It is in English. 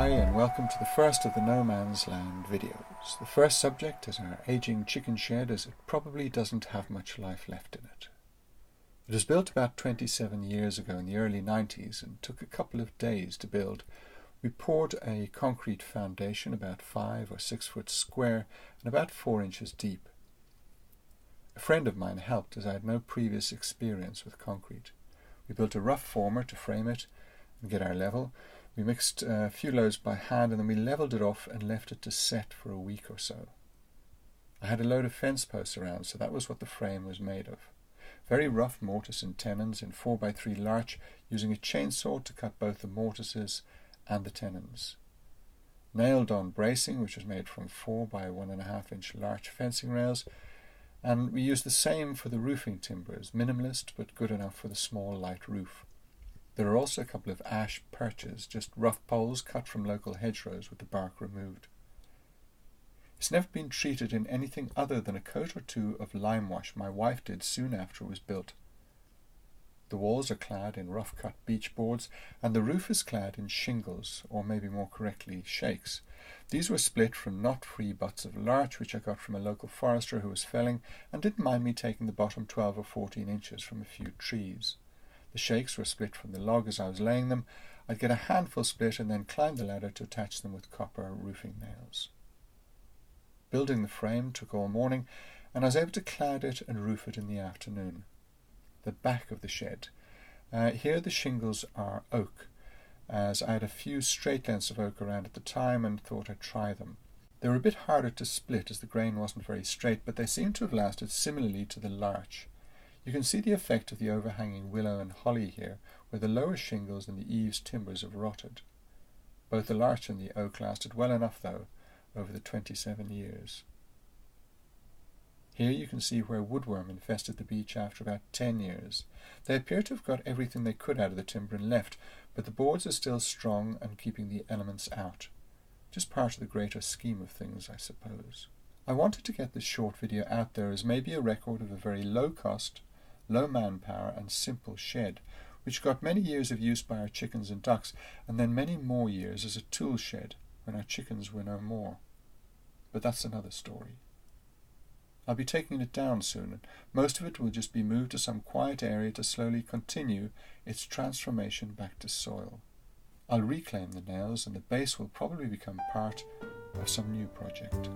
Hi and welcome to the first of the No Man's Land videos. The first subject is our aging chicken shed, as it probably doesn't have much life left in it. It was built about 27 years ago in the early 90s and took a couple of days to build. We poured a concrete foundation about 5 or 6 foot square and about 4 inches deep. A friend of mine helped, as I had no previous experience with concrete. We built a rough former to frame it and get our level. We mixed a few loads by hand and then we levelled it off and left it to set for a week or so. I had a load of fence posts around, so that was what the frame was made of. Very rough mortise and tenons in 4x3 larch, using a chainsaw to cut both the mortises and the tenons. Nailed on bracing, which was made from 4 by 1.5 inch larch fencing rails, and we used the same for the roofing timbers, minimalist but good enough for the small light roof. There are also a couple of ash perches, just rough poles cut from local hedgerows with the bark removed. It's never been treated in anything other than a coat or two of lime wash my wife did soon after it was built. The walls are clad in rough-cut beech boards, and the roof is clad in shingles, or maybe more correctly, shakes. These were split from knot-free butts of larch, which I got from a local forester who was felling, and didn't mind me taking the bottom 12 or 14 inches from a few trees. The shakes were split from the log as I was laying them. I'd get a handful split and then climb the ladder to attach them with copper roofing nails. Building the frame took all morning, and I was able to clad it and roof it in the afternoon. The back of the shed. Here the shingles are oak, as I had a few straight lengths of oak around at the time and thought I'd try them. They were a bit harder to split as the grain wasn't very straight, but they seem to have lasted similarly to the larch. You can see the effect of the overhanging willow and holly here, where the lower shingles and the eaves timbers have rotted. Both the larch and the oak lasted well enough, though, over the 27 years. Here you can see where woodworm infested the beech after about 10 years. They appear to have got everything they could out of the timber and left, but the boards are still strong and keeping the elements out. Just part of the greater scheme of things, I suppose. I wanted to get this short video out there as maybe a record of a very low-cost, low manpower and simple shed, which got many years of use by our chickens and ducks, and then many more years as a tool shed when our chickens were no more. But that's another story. I'll be taking it down soon, and most of it will just be moved to some quiet area to slowly continue its transformation back to soil. I'll reclaim the nails, and the base will probably become part of some new project.